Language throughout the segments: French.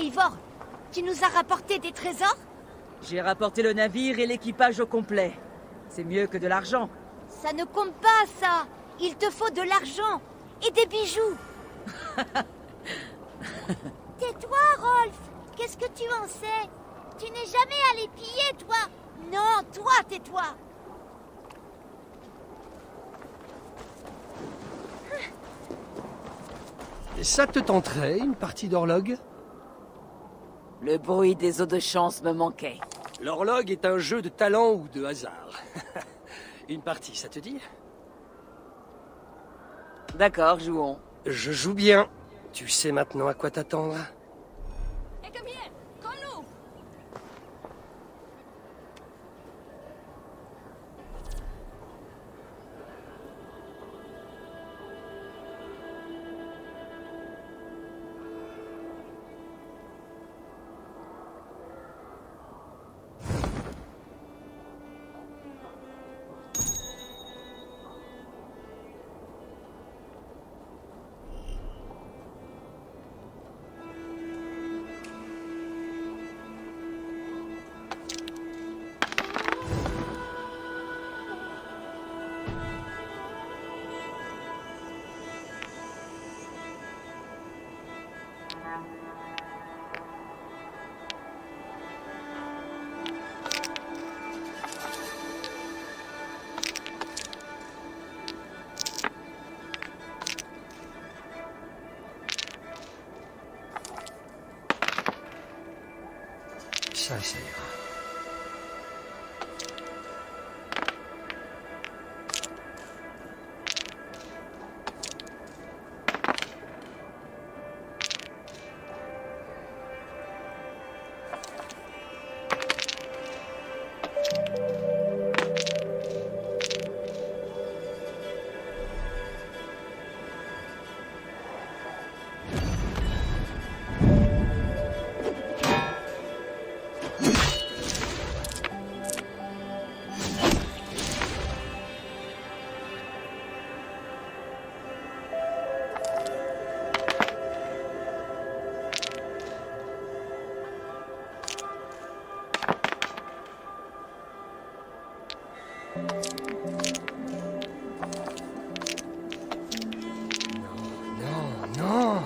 Eivor, tu nous as rapporté des trésors? J'ai rapporté le navire et l'équipage au complet. C'est mieux que de l'argent. Ça ne compte pas, ça. Il te faut de l'argent et des bijoux. Tais-toi, Rolf. Qu'est-ce que tu en sais? Tu n'es jamais allé piller, toi. Non, toi, tais-toi. Ça te tenterait, une partie d'horloge? Le bruit des eaux de chance me manquait. L'horloge est un jeu de talent ou de hasard. Une partie, ça te dit? D'accord, jouons. Je joue bien. Tu sais maintenant à quoi t'attendre. Ça ira. Non, non.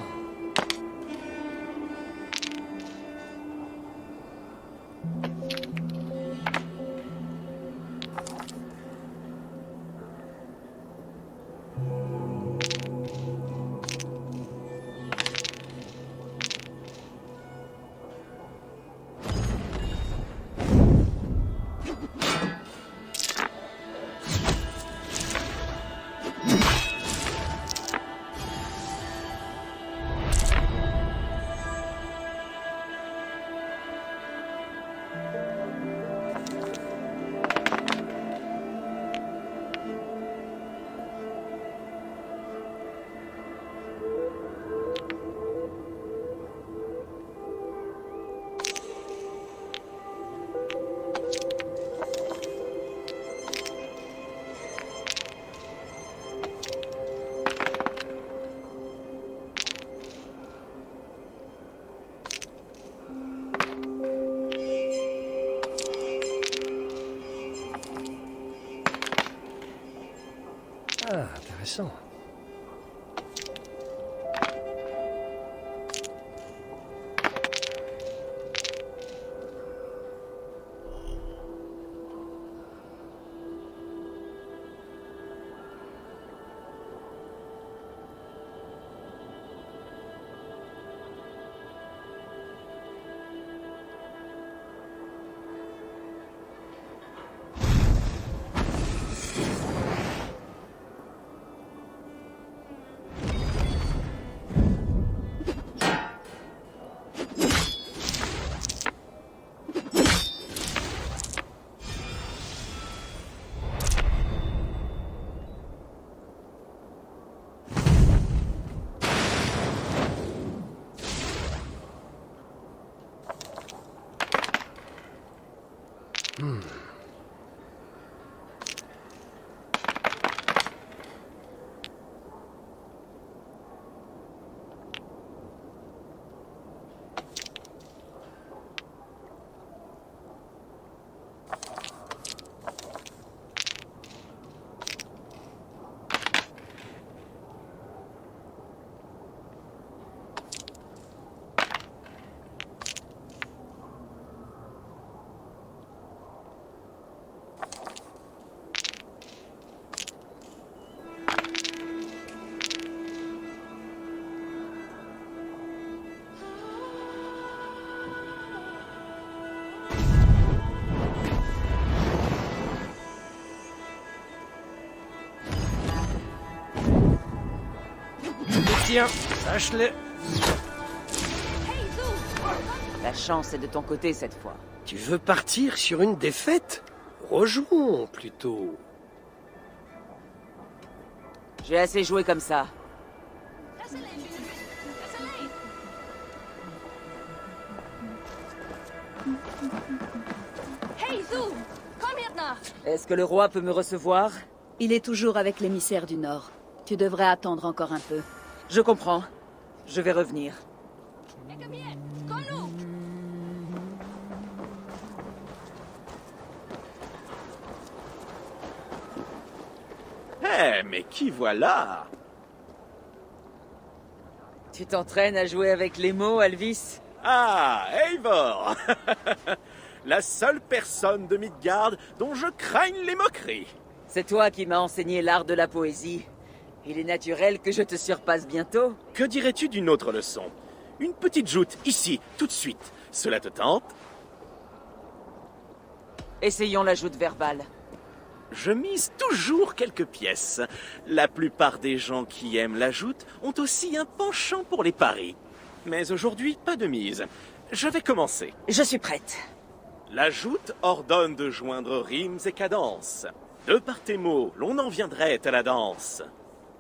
Ah, intéressant. tiens, sache-le. La chance est de ton côté cette fois. Tu veux partir sur une défaite? Rejouons plutôt. J'ai assez joué comme ça. Est-ce que le roi peut me recevoir? Il est toujours avec l'émissaire du Nord. Tu devrais attendre encore un peu. Je comprends. Je vais revenir. Eh, mais qui voilà? Tu t'entraînes à jouer avec les mots, Alvis? Ah, Eivor! La seule personne de Midgard dont je craigne les moqueries. C'est toi qui m'as enseigné l'art de la poésie. Il est naturel que je te surpasse bientôt. Que dirais-tu d'une autre leçon? Une petite joute, ici, tout de suite. Cela te tente? Essayons la joute verbale. Je mise toujours quelques pièces. La plupart des gens qui aiment la joute ont aussi un penchant pour les paris. Mais aujourd'hui, pas de mise. Je vais commencer. Je suis prête. La joute ordonne de joindre rimes et cadences. De par tes mots, l'on en viendrait à la danse.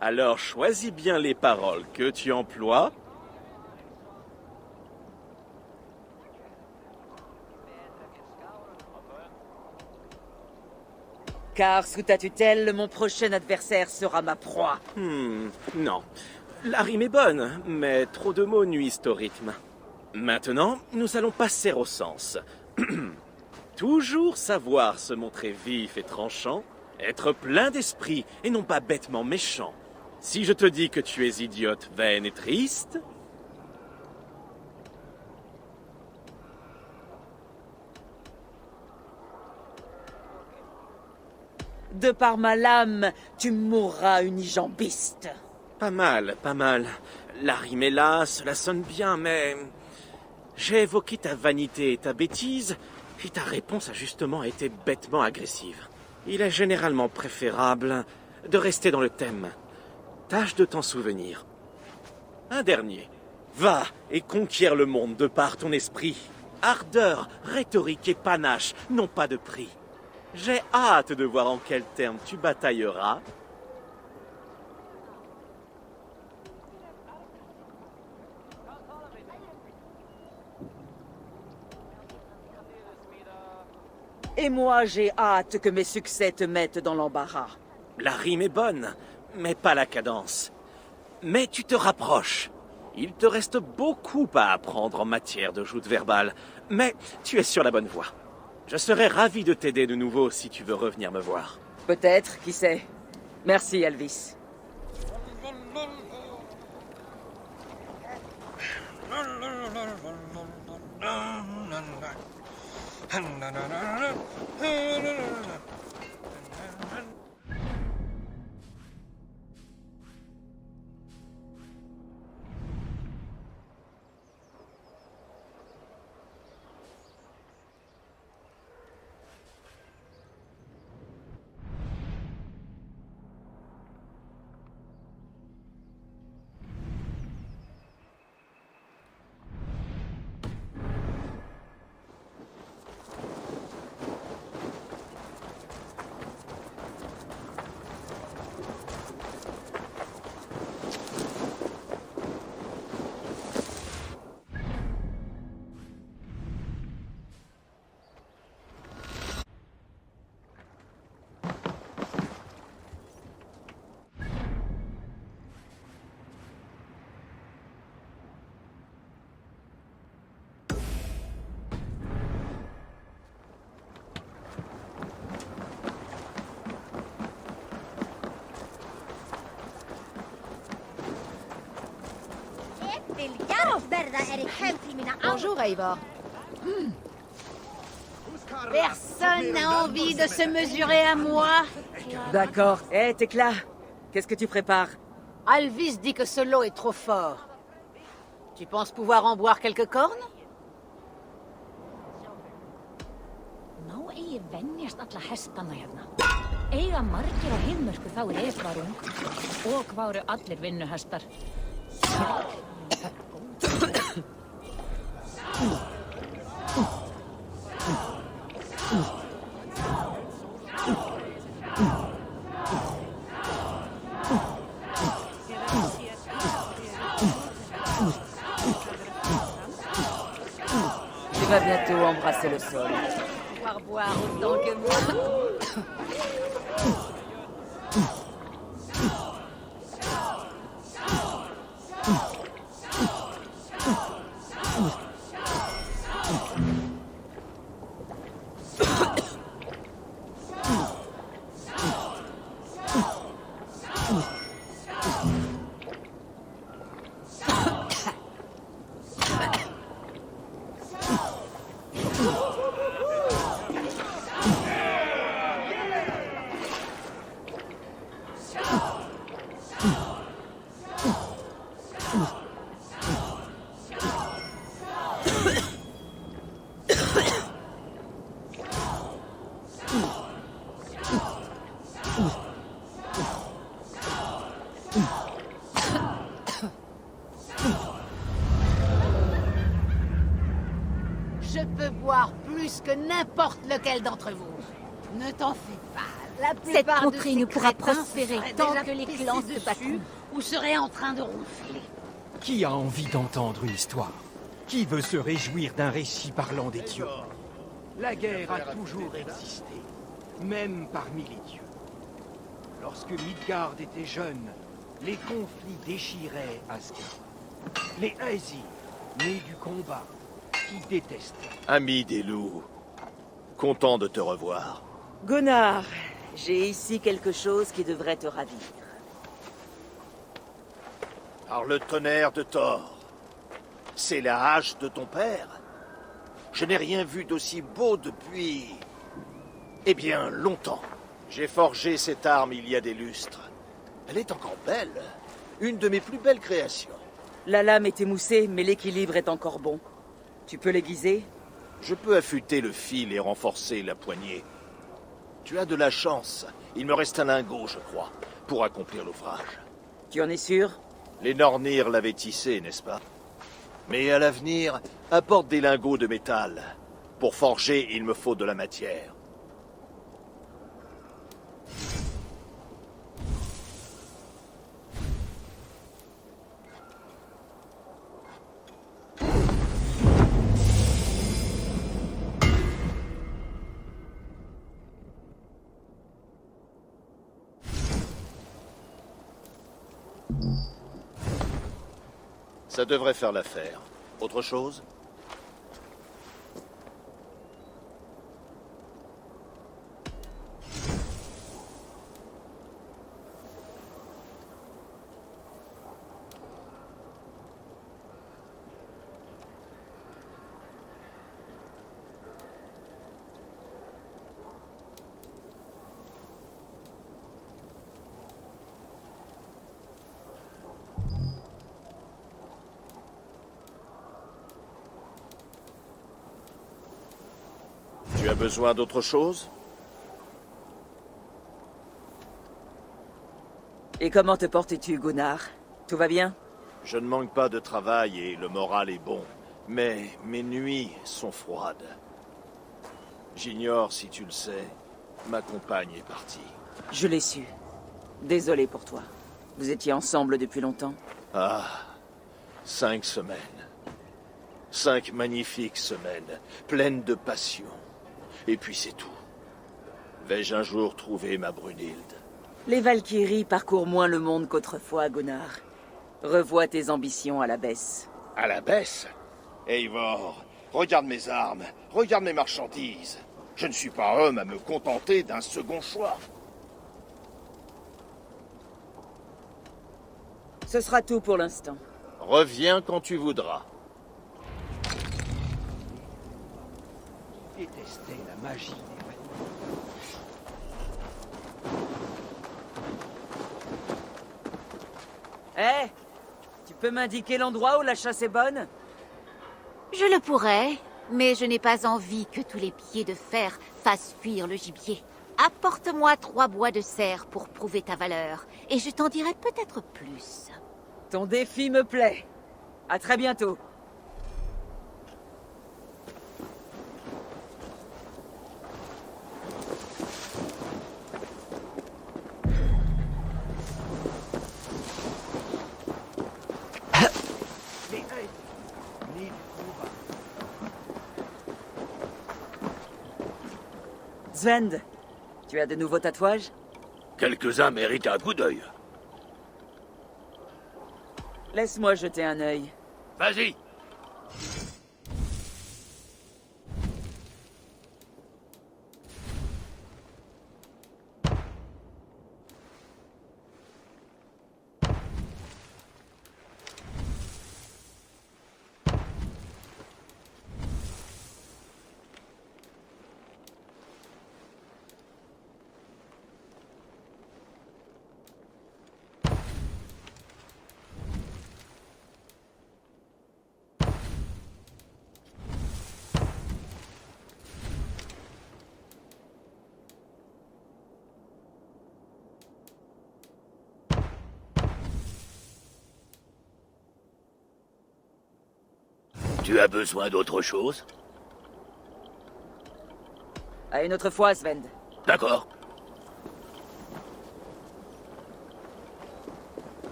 Alors choisis bien les paroles que tu emploies. Car sous ta tutelle, mon prochain adversaire sera ma proie. Non. La rime est bonne, mais trop de mots nuisent au rythme. Maintenant, nous allons passer au sens. Toujours savoir se montrer vif et tranchant, être plein d'esprit et non pas bêtement méchant. Si je te dis que tu es idiote, vaine et triste... De par ma lame, tu mourras unijambiste. Pas mal, pas mal. La rime est là, cela sonne bien, mais... J'ai évoqué ta vanité et ta bêtise, et ta réponse a justement été bêtement agressive. Il est généralement préférable de rester dans le thème. Tâche de t'en souvenir. Un dernier. Va et conquiert le monde de par ton esprit. Ardeur, rhétorique et panache n'ont pas de prix. J'ai hâte de voir en quels termes tu batailleras. Et moi, j'ai hâte que mes succès te mettent dans l'embarras. La rime est bonne, mais pas la cadence. Mais tu te rapproches. Il te reste beaucoup à apprendre en matière de joute verbale, mais tu es sur la bonne voie. Je serais ravi de t'aider de nouveau si tu veux revenir me voir. Peut-être, qui sait. Merci, Alvis. Bonjour, Eivor. Personne n'a envie de se mesurer à moi. D'accord. Hé, Tekla, qu'est-ce que tu prépares? Alvis dit que ce lot est trop fort. Tu penses pouvoir en boire quelques cornes? Má eigi venjast alla hestana hérna. Eiga margir á Heiðmörku þá er Esvarung og váru allir vinnuhestar. Tu vas bientôt embrasser le sol. Pouvoir boire autant que moi. Je peux boire plus que n'importe lequel d'entre vous. Ne t'en fais pas. La Cette plupart de contrée ces ne pourra crétins prospérer seraient tant déjà que les pissés clans se dessus battront. ou seraient en train de ronfler. Qui a envie d'entendre une histoire? Qui veut se réjouir d'un récit parlant des dieux? La guerre a toujours existé, même parmi les dieux. Lorsque Midgard était jeune, les conflits déchiraient Asgard. Les Aesir, nés du combat, qui détestaient. Ami des loups, content de te revoir. Gunnar, j'ai ici quelque chose qui devrait te ravir. Par le tonnerre de Thor, c'est la hache de ton père. Je n'ai rien vu d'aussi beau depuis... eh bien, longtemps. J'ai forgé cette arme il y a des lustres. Elle est encore belle. Une de mes plus belles créations. La lame est émoussée, mais l'équilibre est encore bon. Tu peux l'aiguiser? Je peux affûter le fil et renforcer la poignée. Tu as de la chance. Il me reste un lingot, je crois, pour accomplir l'ouvrage. Tu en es sûr? Les Nornir l'avaient tissé, n'est-ce pas? Mais à l'avenir, apporte des lingots de métal. Pour forger, il me faut de la matière. Ça devrait faire l'affaire. Autre chose? Tu as besoin d'autre chose? Et comment te portes-tu, Gunnar? Tout va bien? Je ne manque pas de travail et le moral est bon. Mais mes nuits sont froides. J'ignore si tu le sais, ma compagne est partie. Je l'ai su. Désolé pour toi. Vous étiez ensemble depuis longtemps? Ah, 5 semaines. 5 magnifiques semaines, pleines de passion. Et puis c'est tout. Vais-je un jour trouver ma Brunhilde? Les Valkyries parcourent moins le monde qu'autrefois, Gunnar. Revois tes ambitions à la baisse. À la baisse? Eivor, regarde mes armes, regarde mes marchandises. Je ne suis pas homme à me contenter d'un second choix. Ce sera tout pour l'instant. Reviens quand tu voudras. Détestait la magie des Vanir. Hé! Tu peux m'indiquer l'endroit où la chasse est bonne? Je le pourrais, mais je n'ai pas envie que tous les pieds de fer fassent fuir le gibier. Apporte-moi 3 bois de serre pour prouver ta valeur, et je t'en dirai peut-être plus. Ton défi me plaît. À très bientôt. Svend, tu as de nouveaux tatouages? Quelques-uns méritent un coup d'œil. Laisse-moi jeter un œil. Vas-y. Tu as besoin d'autre chose? À une autre fois, Svend. D'accord.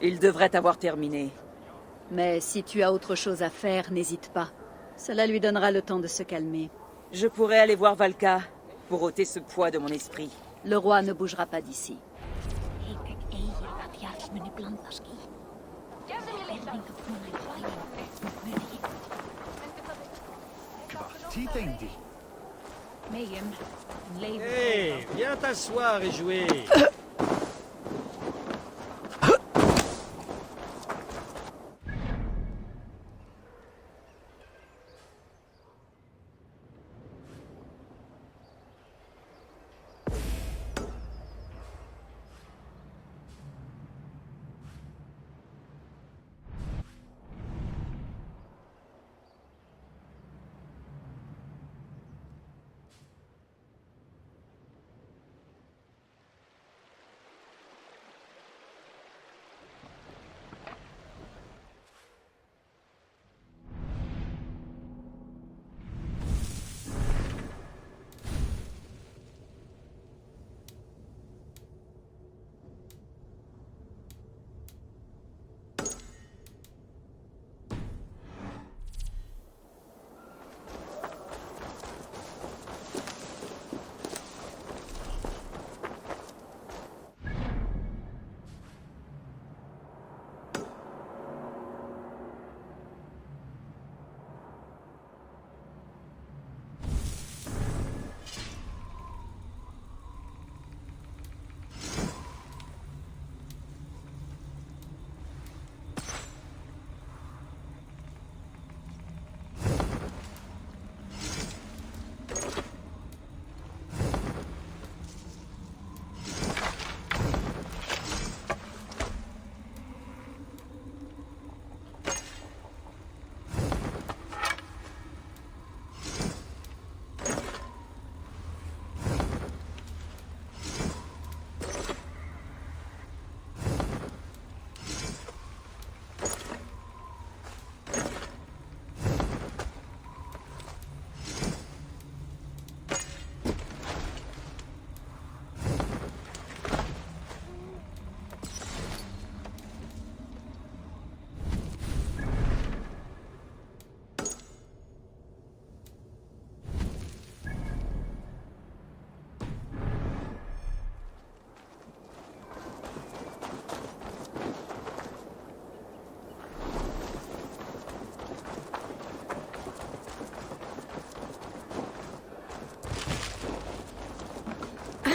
Il devrait avoir terminé. Mais si tu as autre chose à faire, n'hésite pas. Cela lui donnera le temps de se calmer. Je pourrais aller voir Valka pour ôter ce poids de mon esprit. Le roi ne bougera pas d'ici. Hé, viens t'asseoir et jouer.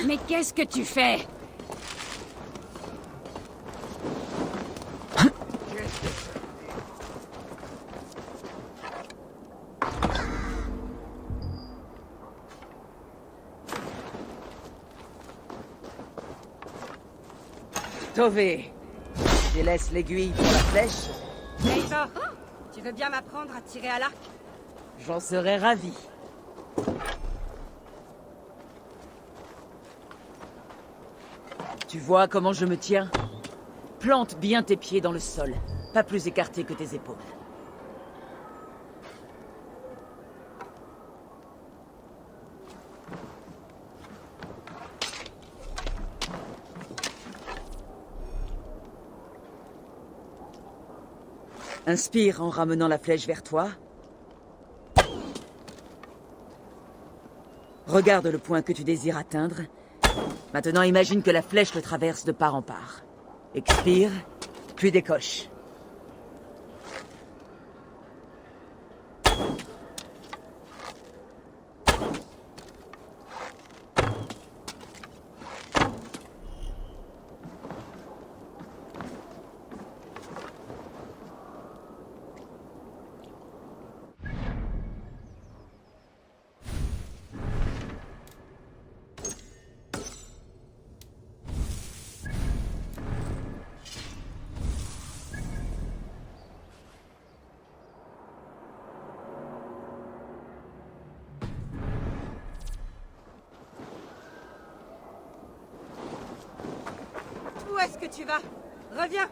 Mais qu'est-ce que tu fais? Tové, je laisse l'aiguille pour la flèche. Eivor, tu veux bien m'apprendre à tirer à l'arc? J'en serais ravi. Tu vois comment je me tiens? Plante bien tes pieds dans le sol, pas plus écartés que tes épaules. Inspire en ramenant la flèche vers toi. Regarde le point que tu désires atteindre. Maintenant, imagine que la flèche le traverse de part en part. Expire, puis décoche. Où est-ce que tu vas? Reviens!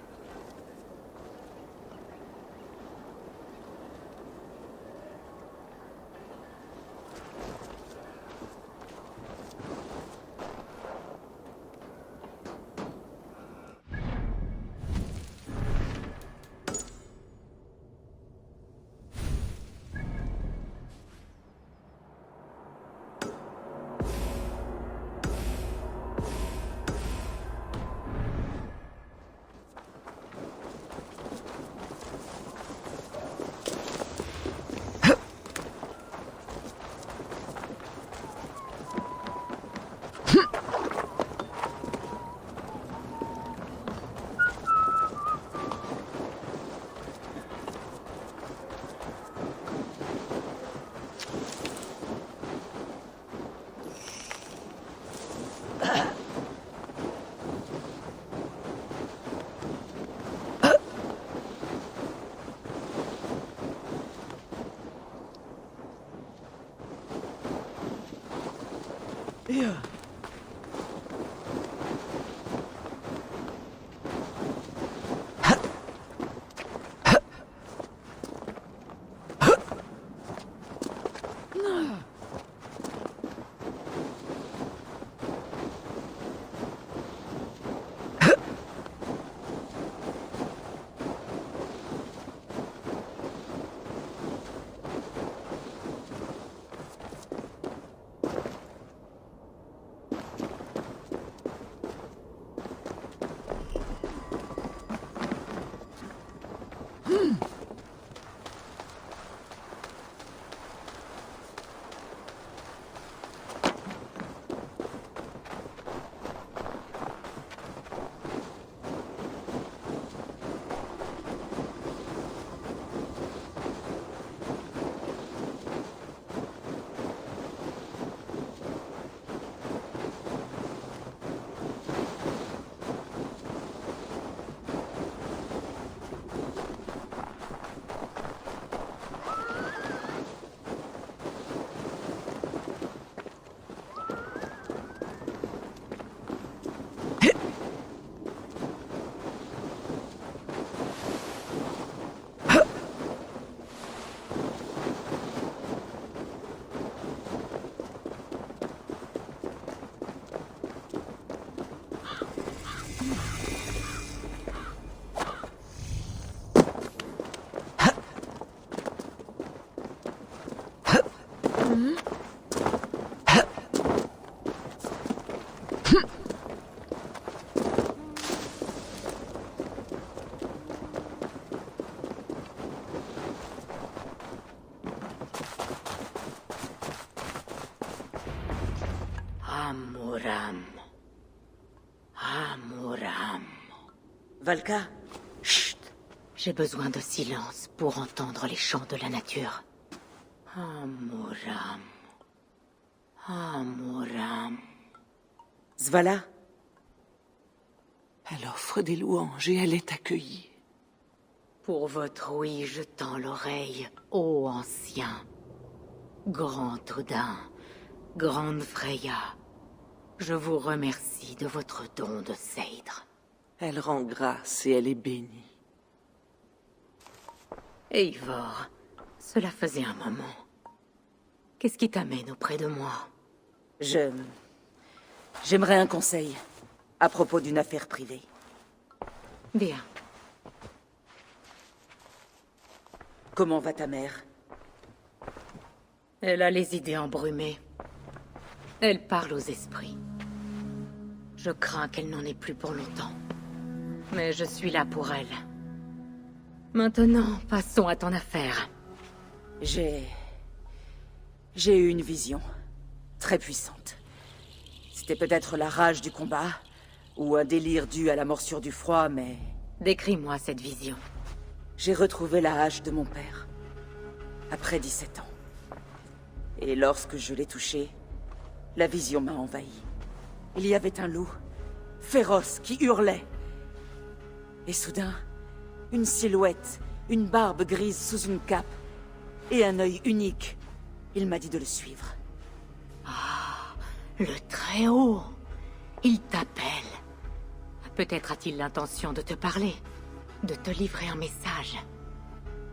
Amuram. Amuram. Valka, Chut. J'ai besoin de silence pour entendre les chants de la nature. Amuram. Amuram. Zvala, Elle offre des louanges et elle est accueillie. Pour votre ouïe, je tends l'oreille, ô ancien. Grand Odin, grande Freya, Je vous remercie de votre don de Seydre. Elle rend grâce et elle est bénie. Eivor, cela faisait un moment. Qu'est-ce qui t'amène auprès de moi? J'aimerais un conseil à propos d'une affaire privée. Bien. Comment va ta mère? Elle a les idées embrumées. Elle parle aux esprits. Je crains qu'elle n'en ait plus pour longtemps. Mais je suis là pour elle. Maintenant, passons à ton affaire. J'ai eu une vision. Très puissante. C'était peut-être la rage du combat, ou un délire dû à la morsure du froid, mais... Décris-moi cette vision. J'ai retrouvé la hache de mon père. Après 17 ans. Et lorsque je l'ai touchée, la vision m'a envahi. Il y avait un loup, féroce, qui hurlait. Et soudain, une silhouette, une barbe grise sous une cape, et un œil unique. Il m'a dit de le suivre. Ah, le Très-Haut. Il t'appelle. Peut-être a-t-il l'intention de te parler, de te livrer un message.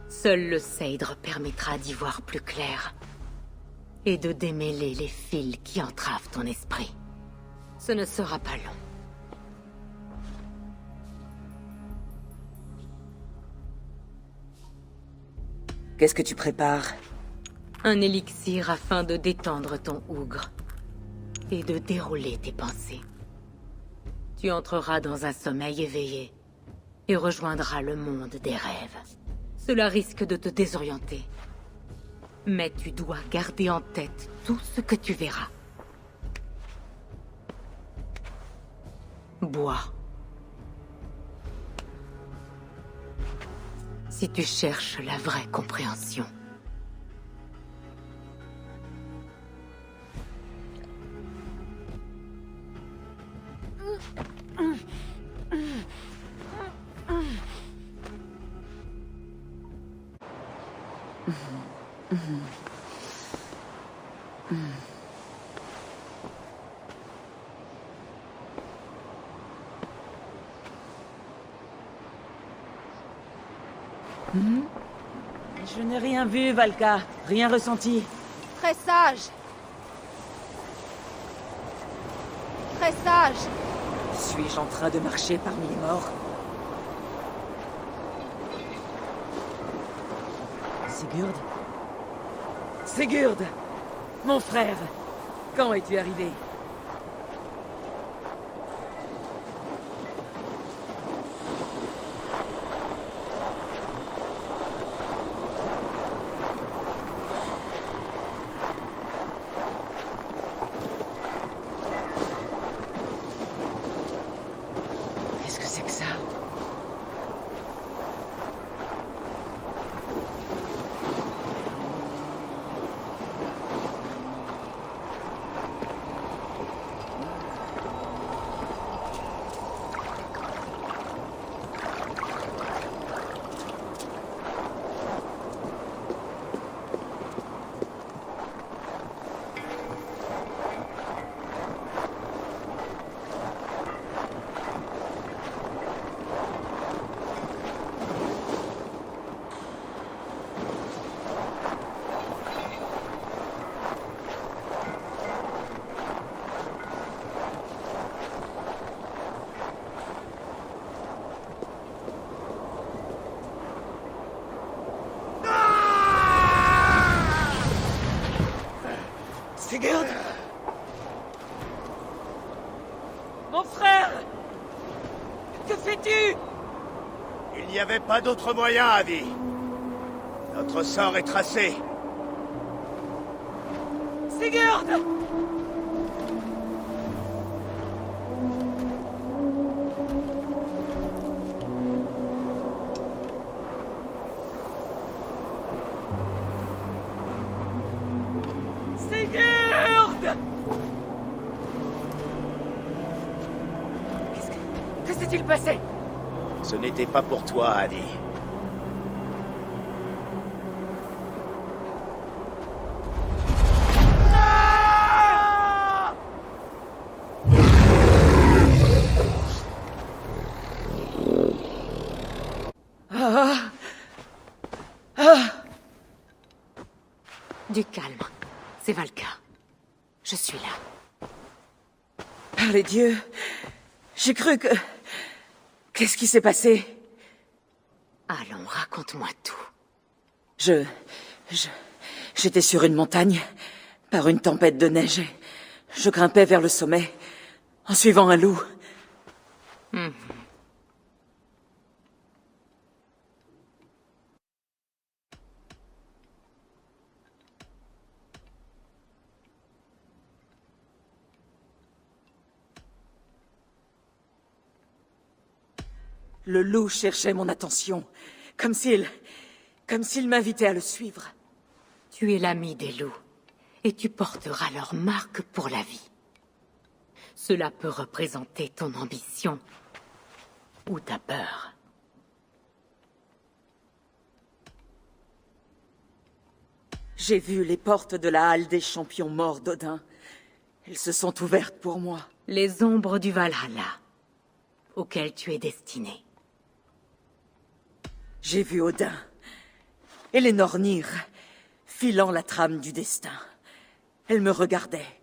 Seul le Seydre permettra d'y voir plus clair, et de démêler les fils qui entravent ton esprit. Ce ne sera pas long. Qu'est-ce que tu prépares? Un élixir afin de détendre ton ougre et de dérouler tes pensées. Tu entreras dans un sommeil éveillé et rejoindras le monde des rêves. Cela risque de te désorienter. Mais tu dois garder en tête tout ce que tu verras. Bois. Si tu cherches la vraie compréhension. Je n'ai rien vu, Valka. Rien ressenti. Très sage. Très sage. Suis-je en train de marcher parmi les morts? Sigurd? Sigurd! Mon frère! Quand es-tu arrivé? Qu'est-ce que c'est que ça? Sigurd! Mon frère! Que fais-tu? Il n'y avait pas d'autre moyen, Adi. Notre sort est tracé. Sigurd! Sigurd! Que s'est-il passé? Ce n'était pas pour toi, Adi. Du calme. C'est Valka. Je suis là. Par les dieux, j'ai cru que... Qu'est-ce qui s'est passé? Allons, raconte-moi tout. J'étais sur une montagne, par une tempête de neige. Je grimpais vers le sommet, en suivant un loup. Le loup cherchait mon attention, comme s'il m'invitait à le suivre. Tu es l'ami des loups, et tu porteras leur marque pour la vie. Cela peut représenter ton ambition ou ta peur. J'ai vu les portes de la halle des champions morts d'Odin. Elles se sont ouvertes pour moi. Les ombres du Valhalla, auxquelles tu es destiné. J'ai vu Odin et les Nornir filant la trame du destin. Elle me regardait.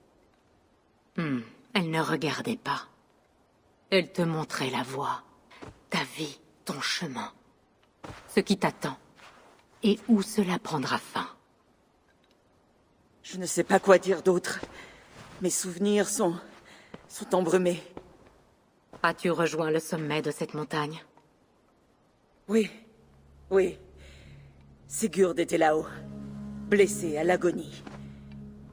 Elle ne regardait pas. Elle te montrait la voie, ta vie, ton chemin, ce qui t'attend, et où cela prendra fin. Je ne sais pas quoi dire d'autre. Mes souvenirs sont embrumés. As-tu rejoint le sommet de cette montagne? Oui. Sigurd était là-haut, blessé à l'agonie.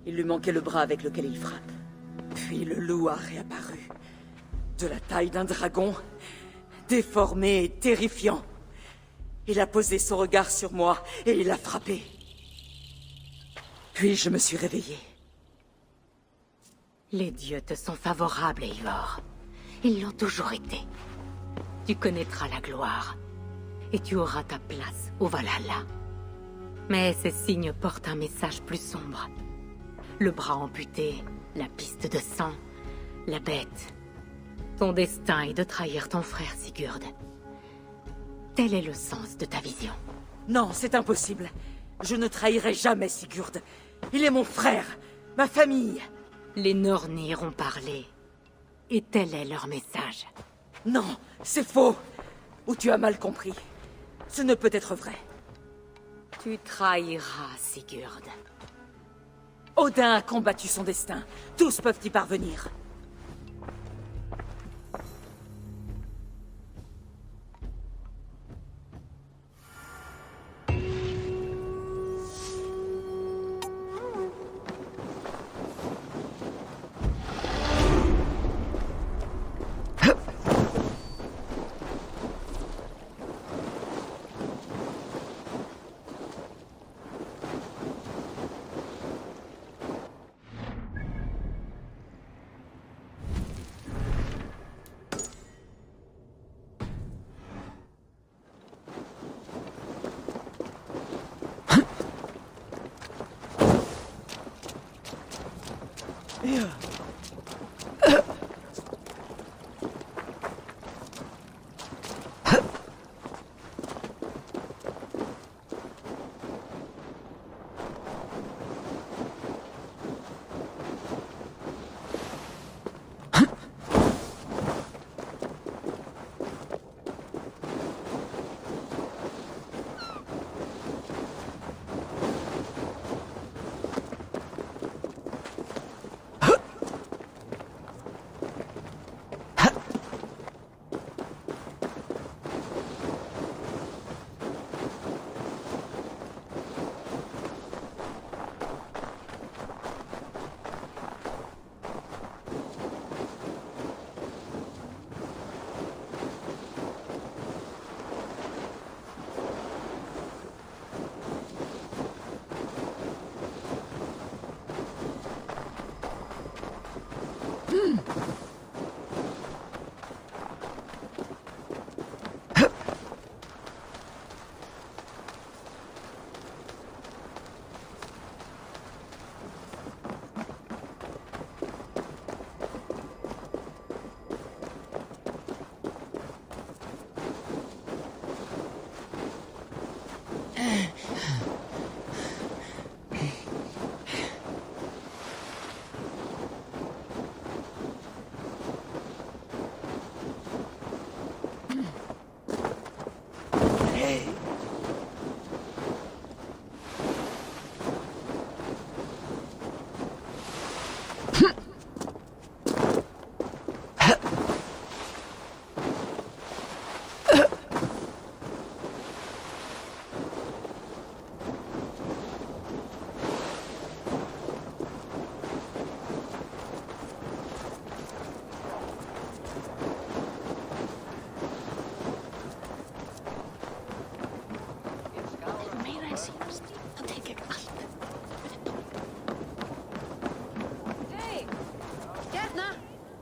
Il lui manquait le bras avec lequel il frappe. Puis le loup a réapparu. De la taille d'un dragon, déformé et terrifiant. Il a posé son regard sur moi et il a frappé. Puis je me suis réveillée. Les dieux te sont favorables, Eivor. Ils l'ont toujours été. Tu connaîtras la gloire, et tu auras ta place au Valhalla. Mais ces signes portent un message plus sombre. Le bras amputé, la piste de sang, la bête. Ton destin est de trahir ton frère Sigurd. Tel est le sens de ta vision. Non, c'est impossible. Je ne trahirai jamais Sigurd. Il est mon frère, ma famille. Les Nornir ont parlé, et tel est leur message. Non, c'est faux. Ou tu as mal compris. Ce ne peut être vrai. Tu trahiras Sigurd. Odin a combattu son destin. Tous peuvent y parvenir.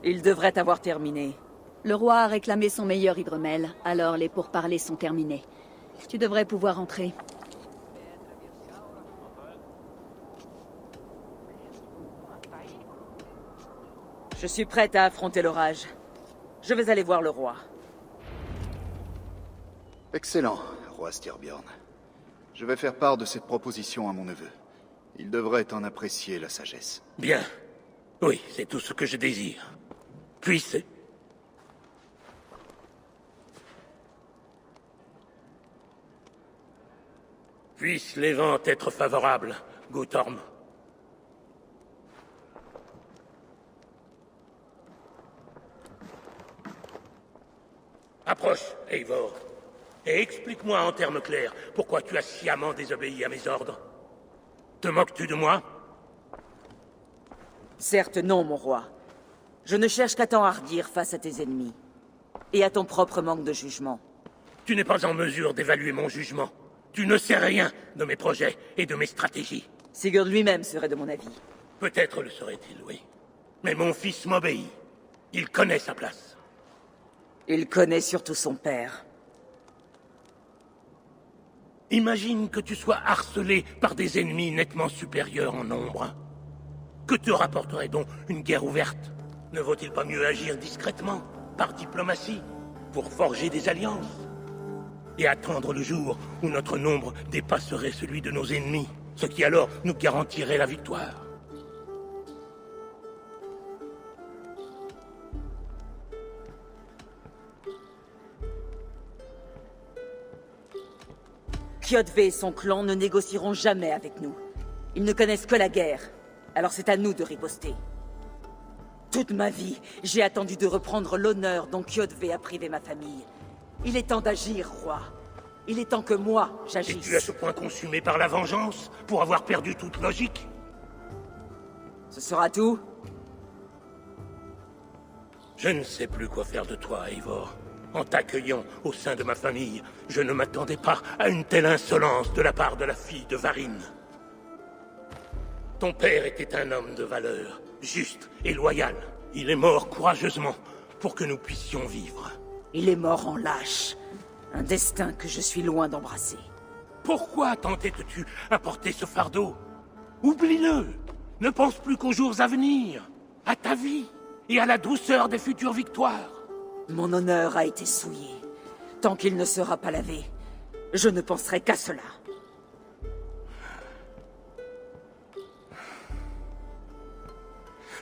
Il devrait avoir terminé. Le roi a réclamé son meilleur hydromel, alors les pourparlers sont terminés. Tu devrais pouvoir entrer. Je suis prête à affronter l'orage. Je vais aller voir le roi. Excellent, roi Styrbjorn. Je vais faire part de cette proposition à mon neveu. Il devrait en apprécier la sagesse. Bien. Oui, c'est tout ce que je désire. Puisse... Puissent les vents être favorables, Guthorm. Approche, Eivor, et explique-moi en termes clairs pourquoi tu as sciemment désobéi à mes ordres. Te moques-tu de moi? Certes non, mon roi. Je ne cherche qu'à t'enhardir face à tes ennemis. Et à ton propre manque de jugement. Tu n'es pas en mesure d'évaluer mon jugement. Tu ne sais rien de mes projets et de mes stratégies. Sigurd lui-même serait de mon avis. Peut-être le serait-il, oui. Mais mon fils m'obéit. Il connaît sa place. Il connaît surtout son père. Imagine que tu sois harcelé par des ennemis nettement supérieurs en nombre. Que te rapporterait donc une guerre ouverte? Ne vaut-il pas mieux agir discrètement, par diplomatie, pour forger des alliances? Et attendre le jour où notre nombre dépasserait celui de nos ennemis, ce qui alors nous garantirait la victoire. Kjotve et son clan ne négocieront jamais avec nous. Ils ne connaissent que la guerre. Alors c'est à nous de riposter. Toute ma vie, j'ai attendu de reprendre l'honneur dont Kjotve a privé ma famille. Il est temps d'agir, roi. Il est temps que moi, j'agisse. Et tu es à ce point consumé par la vengeance, pour avoir perdu toute logique? Ce sera tout? Je ne sais plus quoi faire de toi, Eivor. En t'accueillant au sein de ma famille, je ne m'attendais pas à une telle insolence de la part de la fille de Varin. Ton père était un homme de valeur, juste et loyal. Il est mort courageusement pour que nous puissions vivre. Il est mort en lâche. Un destin que je suis loin d'embrasser. Pourquoi t'entêtes-tu à porter ce fardeau? Oublie-le. Ne pense plus qu'aux jours à venir, à ta vie et à la douceur des futures victoires. Mon honneur a été souillé. Tant qu'il ne sera pas lavé, je ne penserai qu'à cela.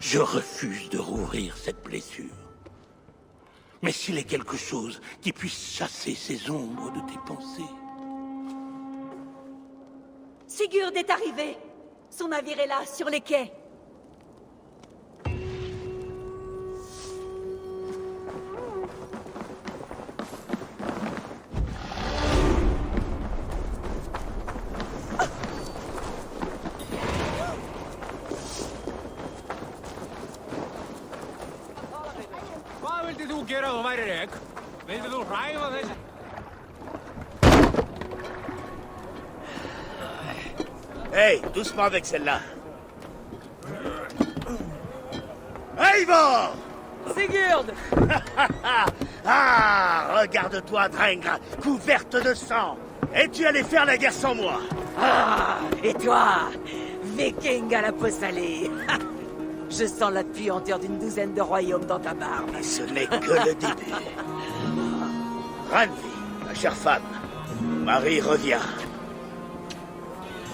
Je refuse de rouvrir cette blessure. Mais s'il est quelque chose qui puisse chasser ces ombres de tes pensées... Sigurd est arrivé. Son navire est là, sur les quais. Hey, doucement avec celle-là. Eivor! Sigurd! Ah, regarde-toi, Drengr, couverte de sang. Et tu allais faire la guerre sans moi. Ah, et toi, viking à la peau salée. Je sens la puanteur d'une douzaine de royaumes dans ta barbe. Et ce n'est que le début. Randvi, ma chère femme, Marie revient.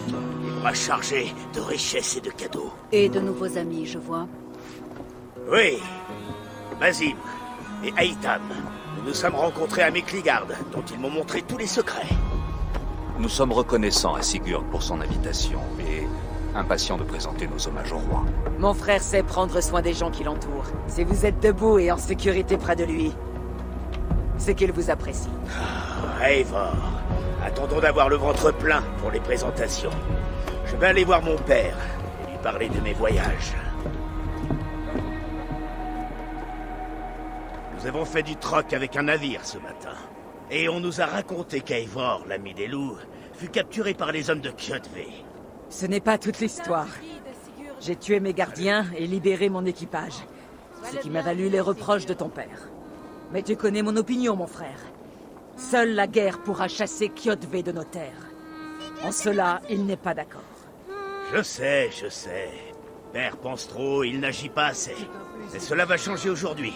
Il m'a chargé de richesses et de cadeaux. Et de nouveaux amis, je vois. Oui, Mazim et Aitam. Nous nous sommes rencontrés à Mekligard, dont ils m'ont montré tous les secrets. Nous sommes reconnaissants à Sigurd pour son invitation, et impatients de présenter nos hommages au roi. Mon frère sait prendre soin des gens qui l'entourent. Si vous êtes debout et en sécurité près de lui, c'est qu'il vous apprécie. Ah, Eivor, attendons d'avoir le ventre plein pour les présentations. Je vais aller voir mon père et lui parler de mes voyages. Nous avons fait du troc avec un navire ce matin. Et on nous a raconté qu'Eivor, l'ami des loups, fut capturé par les hommes de Kjotve. Ce n'est pas toute l'histoire. J'ai tué mes gardiens et libéré mon équipage. Ce qui m'a valu les reproches de ton père. Mais tu connais mon opinion, mon frère. Seule la guerre pourra chasser Kjotve de nos terres. En cela, il n'est pas d'accord. Je sais. Père pense trop, il n'agit pas assez. Mais cela va changer aujourd'hui.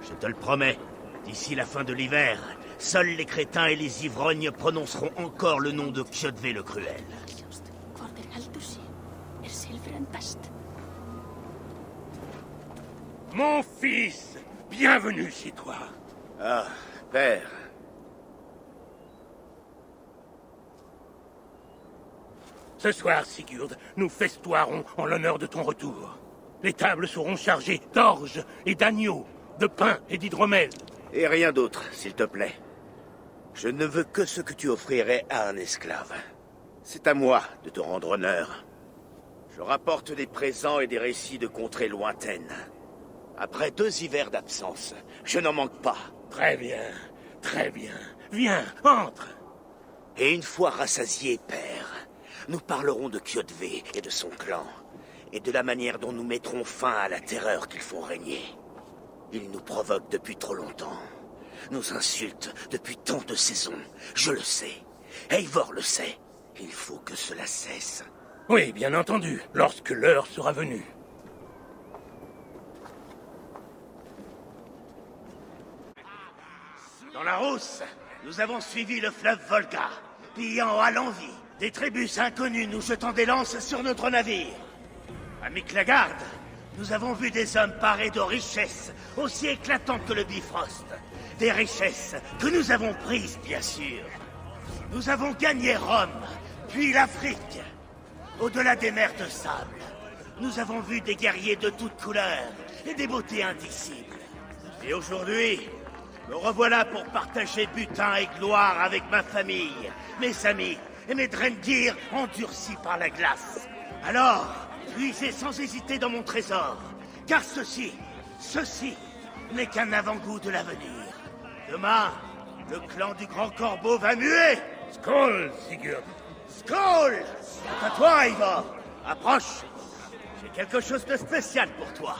Je te le promets. D'ici la fin de l'hiver, seuls les crétins et les ivrognes prononceront encore le nom de Kjotve le Cruel. Mon fils, bienvenue chez toi. Ah, père. Ce soir, Sigurd, nous festoirons en l'honneur de ton retour. Les tables seront chargées d'orge et d'agneaux, de pain et d'hydromel. Et rien d'autre, s'il te plaît. Je ne veux que ce que tu offrirais à un esclave. C'est à moi de te rendre honneur. Je rapporte des présents et des récits de contrées lointaines. Après 2 hivers d'absence, je n'en manque pas. Très bien, très bien. Viens, entre. Et une fois rassasié, père, nous parlerons de Kjotve et de son clan, et de la manière dont nous mettrons fin à la terreur qu'ils font régner. Ils nous provoquent depuis trop longtemps, nous insultent depuis tant de saisons, je le sais. Eivor le sait. Il faut que cela cesse. Oui, bien entendu, lorsque l'heure sera venue. Dans la Rousse, nous avons suivi le fleuve Volga, pillant à l'envi. Des tribus inconnues nous jetant des lances sur notre navire. À Miklagard, nous avons vu des hommes parés de richesses aussi éclatantes que le Bifrost. Des richesses que nous avons prises, bien sûr. Nous avons gagné Rome, puis l'Afrique. Au-delà des mers de sable, nous avons vu des guerriers de toutes couleurs et des beautés indicibles. Et aujourd'hui, me revoilà pour partager butin et gloire avec ma famille, mes amis et mes Drengir endurcis par la glace. Alors, puisez sans hésiter dans mon trésor, car ceci n'est qu'un avant-goût de l'avenir. Demain, le clan du Grand Corbeau va muer. Skål, Sigurd. Skål! C'est à toi, Eivor. Approche. J'ai quelque chose de spécial pour toi.